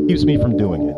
Keeps me from doing it.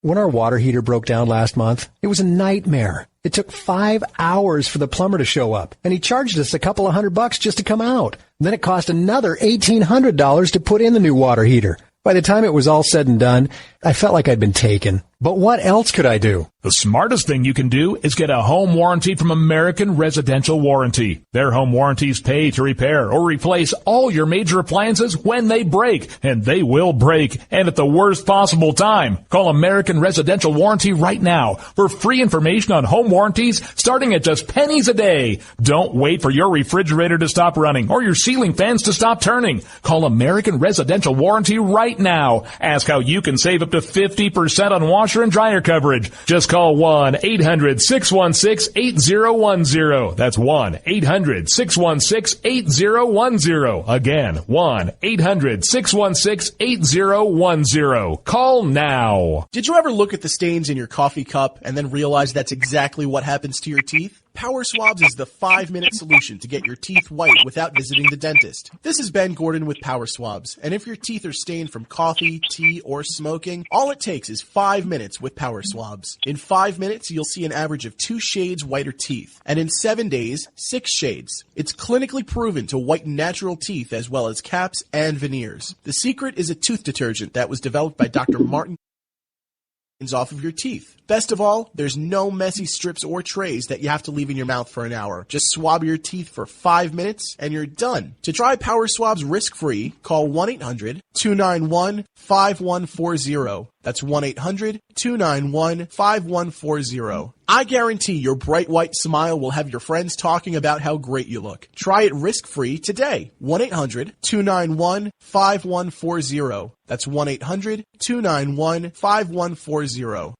When our water heater broke down last month, it was a nightmare. It took 5 hours for the plumber to show up, and he charged us a couple of $100 just to come out. Then it cost another $1,800 to put in the new water heater. By the time it was all said and done, I felt like I'd been taken. But what else could I do? The smartest thing you can do is get a home warranty from American Residential Warranty. Their home warranties pay to repair or replace all your major appliances when they break, and they will break, and at the worst possible time. Call American Residential Warranty right now for free information on home warranties starting at just pennies a day. Don't wait for your refrigerator to stop running or your ceiling fans to stop turning. Call American Residential Warranty right now. Ask how you can save up to 50% on washer and dryer coverage. Just call 1-800-616-8010. That's 1-800-616-8010. Again, 1-800-616-8010. Call now. Did you ever look at the stains in your coffee cup and then realize that's exactly what happens to your teeth? Power Swabs is the 5-minute solution to get your teeth white without visiting the dentist. This is Ben Gordon with Power Swabs, and if your teeth are stained from coffee, tea, or smoking, all it takes is 5 minutes with Power Swabs. In 5 minutes, you'll see an average of 2 shades whiter teeth, and in 7 days, 6 shades. It's clinically proven to whiten natural teeth as well as caps and veneers. The secret is a tooth detergent that was developed by Dr. Martin off of your teeth. Best of all, there's no messy strips or trays that you have to leave in your mouth for an hour. Just swab your teeth for 5 minutes and you're done. To try Power Swabs risk-free, call 1-800-291-5140. That's 1-800-291-5140. I guarantee your bright white smile will have your friends talking about how great you look. Try it risk-free today. 1-800-291-5140. That's 1-800-291-5140.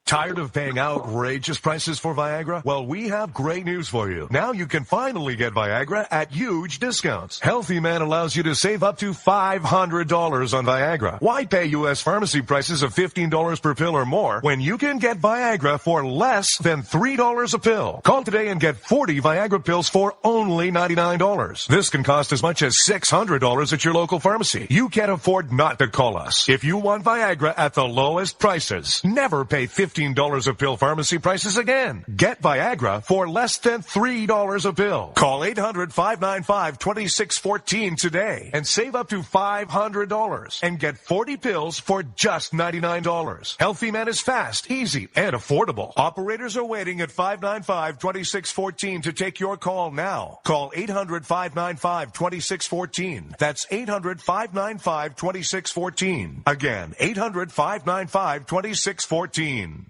Tired of paying outrageous prices for Viagra? Well, we have great news for you. Now you can finally get Viagra at huge discounts. Healthy Man allows you to save up to $500 on Viagra. Why pay U.S. pharmacy prices of $15 per pill or more when you can get Viagra for less than $3 a pill? Call today and get 40 Viagra pills for only $99. This can cost as much as $600 at your local pharmacy. You can't afford not to call us. If you want Viagra at the lowest prices, never pay $15 a pill pharmacy prices again. Get Viagra for less than $3 a pill. Call 800-595-2614 today and save up to $500 and get 40 pills for just $99. Healthy Man is fast, easy, and affordable. Operators are waiting at 595-2614 to take your call now. Call 800-595-2614. That's 800-595-2614. Again, 800-595-2614.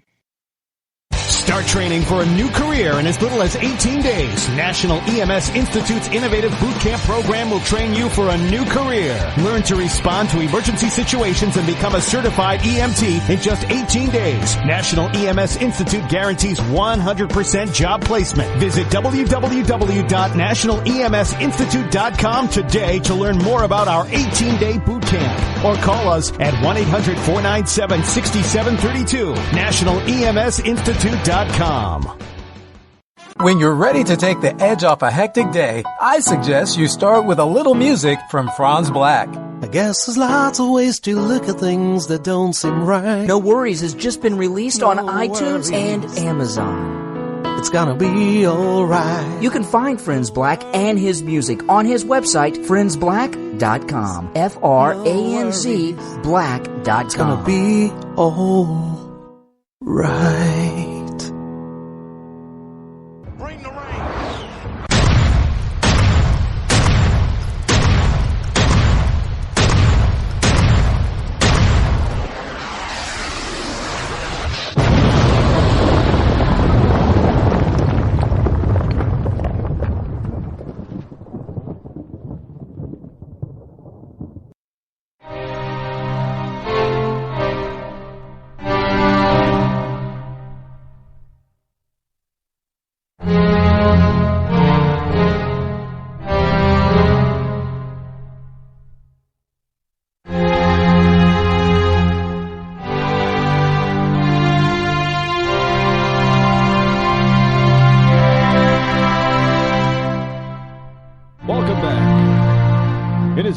Start training for a new career in as little as 18 days. National EMS Institute's innovative boot camp program will train you for a new career. Learn to respond to emergency situations and become a certified EMT in just 18 days. National EMS Institute guarantees 100% job placement. Visit www.nationaleMSinstitute.com today to learn more about our 18-day boot camp. Or call us at 1-800-497-6732. NationalEMSinstitute.com. When you're ready to take the edge off a hectic day, I suggest you start with a little music from Franz Black. I guess there's lots of ways to look at things that don't seem right. No Worries has just been released on iTunes and Amazon. It's gonna be alright. You can find Franz Black and his music on his website, franzblack.com. F-R-A-N-Z black.com. It's gonna be alright. Bring the rain.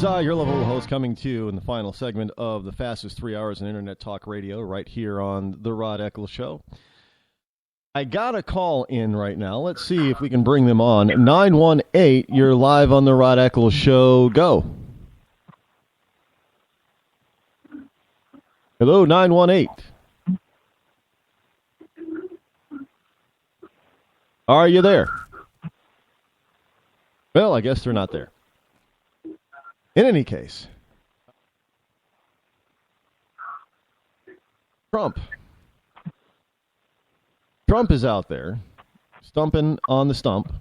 your level host coming to you in the final segment of the fastest 3 hours in Internet Talk Radio right here on the Rod Eccles Show. I got a call in right now. Let's see if we can bring them on. 918, you're live on the Rod Eccles Show. Go. Hello, 918. Are you there? Well, I guess they're not there. In any case, Trump is out there stumping on the stump,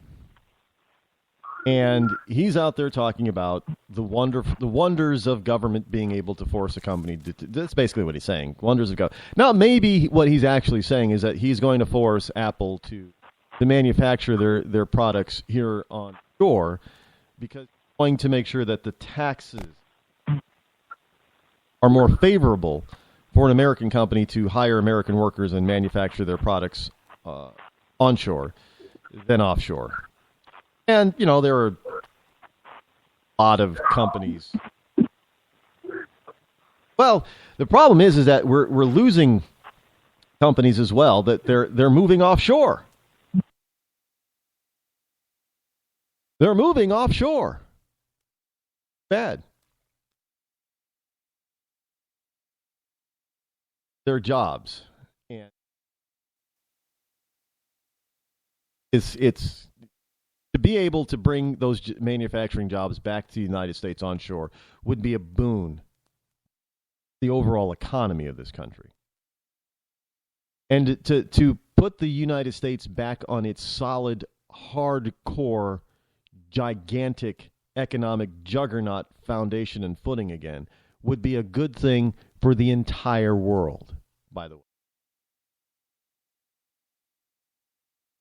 and he's out there talking about the wonders of government being able to force a company to that's basically what he's saying. Wonders of government. Now, maybe what he's actually saying is that he's going to force Apple to manufacture their products here on shore because going to make sure that the taxes are more favorable for an American company to hire American workers and manufacture their products onshore than offshore. And, you know, there are a lot of companies. Well, the problem is that we're losing companies as well, that they're moving offshore. They're moving offshore. Bad. Their jobs, and it's to be able to bring those manufacturing jobs back to the United States onshore would be a boon to the overall economy of this country, and to put the United States back on its solid, hardcore, gigantic economic juggernaut foundation and footing again would be a good thing for the entire world, by the way.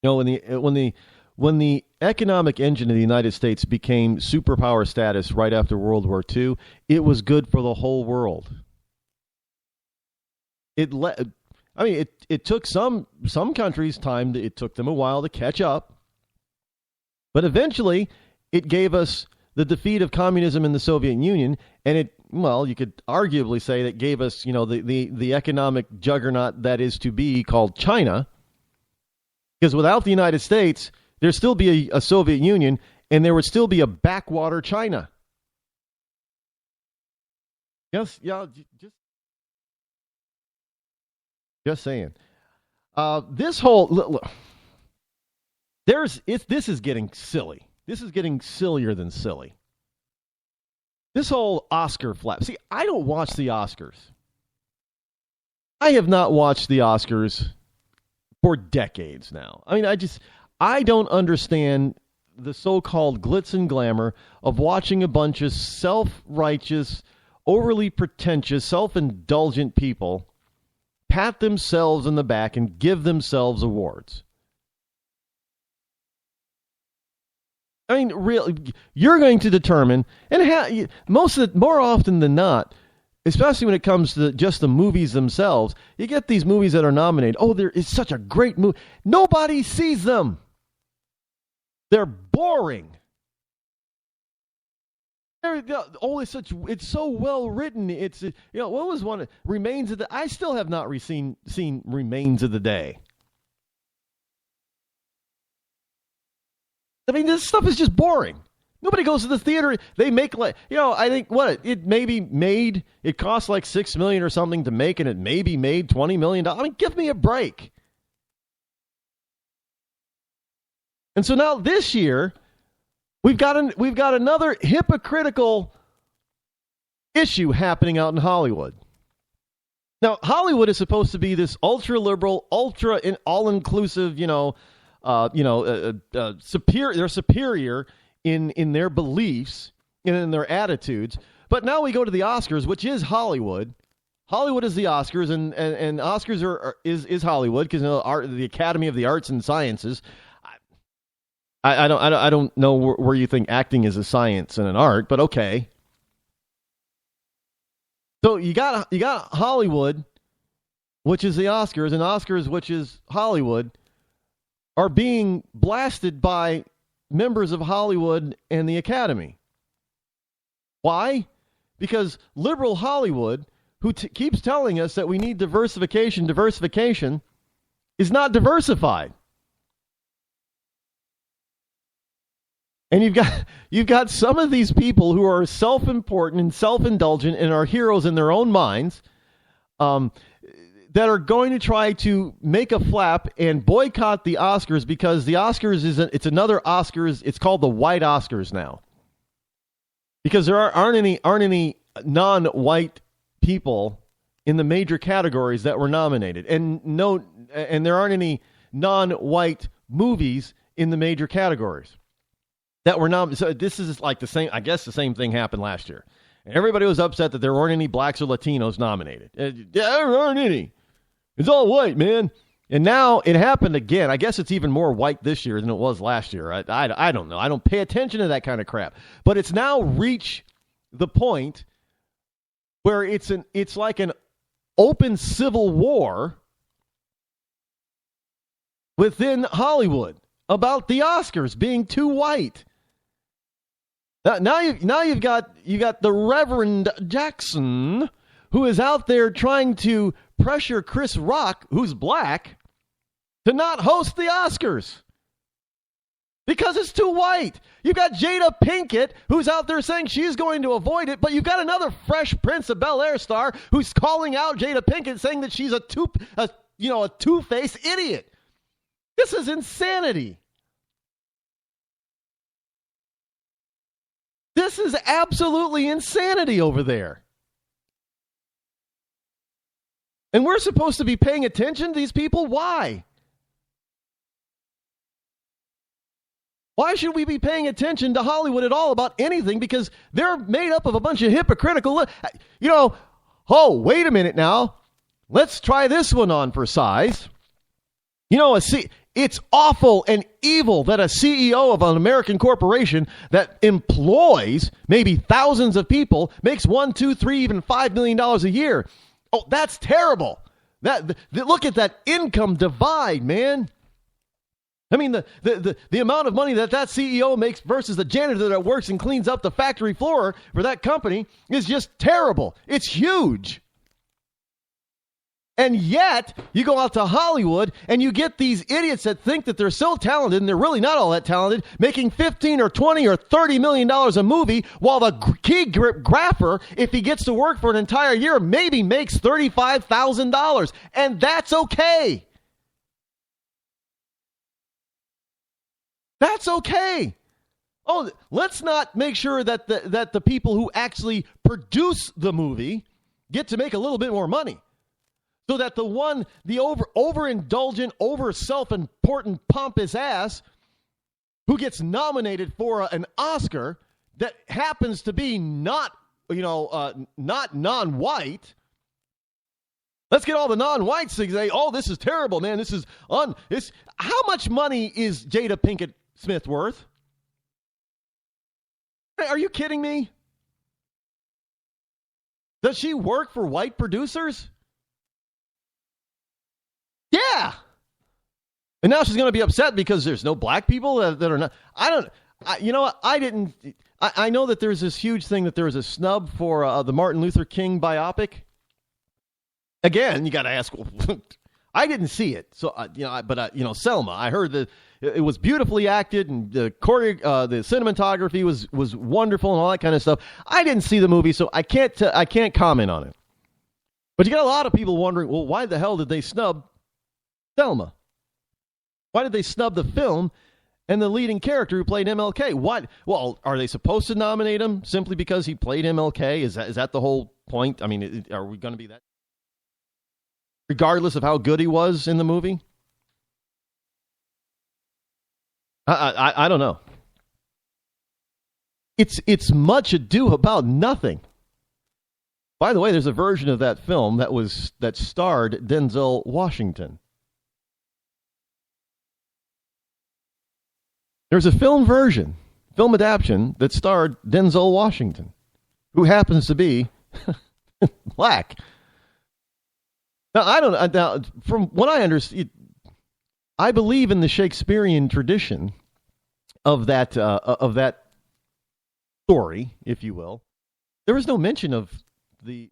You know, when the economic engine of the United States became superpower status right after World War II, it was good for the whole world. It took some countries time. It took them a while to catch up, but eventually it gave us the defeat of communism in the Soviet Union, and you could arguably say that gave us, you know, the economic juggernaut that is to be called China. Because without the United States, there'd still be a Soviet Union, and there would still be a backwater China. Yes, yeah, just saying. This whole look, this is getting silly. This is getting sillier than silly. This whole Oscar flap. See, I don't watch the Oscars. I have not watched the Oscars for decades now. I mean, I don't understand the so-called glitz and glamour of watching a bunch of self-righteous, overly pretentious, self-indulgent people pat themselves in the back and give themselves awards. I mean, really, you're going to determine, and more often than not, especially when it comes to just the movies themselves, you get these movies that are nominated. Oh, there is such a great movie. Nobody sees them. They're boring. It's so well written. It's, you know, what was one? Remains of the. I still have not seen Remains of the Day. I mean, this stuff is just boring. Nobody goes to the theater. They make, like, you know, I think it cost like $6 million or something to make, and it maybe made $20 million. I mean, give me a break. And so now this year, we've got another hypocritical issue happening out in Hollywood. Now, Hollywood is supposed to be this ultra liberal, all-inclusive, superior. They're superior in their beliefs and in their attitudes. But now we go to the Oscars, which is Hollywood. Hollywood is the Oscars, and Oscars is Hollywood, because, you know, the Academy of the Arts and Sciences. I don't know where you think acting is a science and an art, but okay. So you got Hollywood, which is the Oscars, and Oscars, which is Hollywood, are being blasted by members of Hollywood and the Academy. Why? Because liberal Hollywood, who keeps telling us that we need diversification, is not diversified. And you've got some of these people who are self-important and self-indulgent and are heroes in their own minds, that are going to try to make a flap and boycott the Oscars because the Oscars it's another Oscars. It's called the white Oscars now, because there aren't any non-white people in the major categories that were nominated, and there aren't any non-white movies in the major categories that were nominated. So this is like the same. I guess the same thing happened last year. And everybody was upset that there weren't any blacks or Latinos nominated. There aren't any. It's all white, man. And now it happened again. I guess it's even more white this year than it was last year. I don't know. I don't pay attention to that kind of crap. But it's now reached the point where it's like an open civil war within Hollywood about the Oscars being too white. Now you've got the Reverend Jackson, who is out there trying to pressure Chris Rock, who's black, to not host the Oscars because it's too white. You've got Jada Pinkett, who's out there saying she's going to avoid it, but you've got another Fresh Prince of Bel-Air star who's calling out Jada Pinkett, saying that she's a two-faced idiot. This is insanity. This is absolutely insanity over there. And we're supposed to be paying attention to these people? Why? Why should we be paying attention to Hollywood at all about anything? Because they're made up of a bunch of hypocritical, oh, wait a minute now. Let's try this one on for size. It's awful and evil that a CEO of an American corporation that employs maybe thousands of people makes $1, $2, $3, even $5 million a year. Oh, that's terrible. Look at that income divide, man. I mean, the amount of money that CEO makes versus the janitor that works and cleans up the factory floor for that company is just terrible. It's huge. And yet, you go out to Hollywood and you get these idiots that think that they're so talented and they're really not all that talented, making $15 or $20 or $30 million a movie, while the key grapher, if he gets to work for an entire year, maybe makes $35,000. And that's okay. That's okay. Oh, let's not make sure that the people who actually produce the movie get to make a little bit more money. So that the overindulgent, self-important, pompous ass who gets nominated for an Oscar that happens to be not non-white. Let's get all the non-whites to say, "Oh, this is terrible, man. This is how much money is Jada Pinkett Smith worth? Are you kidding me? Does she work for white producers? Yeah. And now she's going to be upset because there's no black people that are not. I know that there's this huge thing that there was a snub for the Martin Luther King biopic. Again, you got to ask. I didn't see it, so Selma. I heard that it was beautifully acted, and the cinematography was wonderful, and all that kind of stuff. I didn't see the movie, so I can't comment on it. But you got a lot of people wondering, well, why the hell did they snub Selma? Why did they snub the film and the leading character who played MLK? What? Well, are they supposed to nominate him simply because he played MLK? Is that the whole point? I mean, are we going to be that? Regardless of how good he was in the movie? I don't know. It's much ado about nothing. By the way, there's a version of that film that starred Denzel Washington. There's a film adaptation that starred Denzel Washington, who happens to be black. Now, from what I understand, I believe in the Shakespearean tradition of that story, if you will. There was no mention of the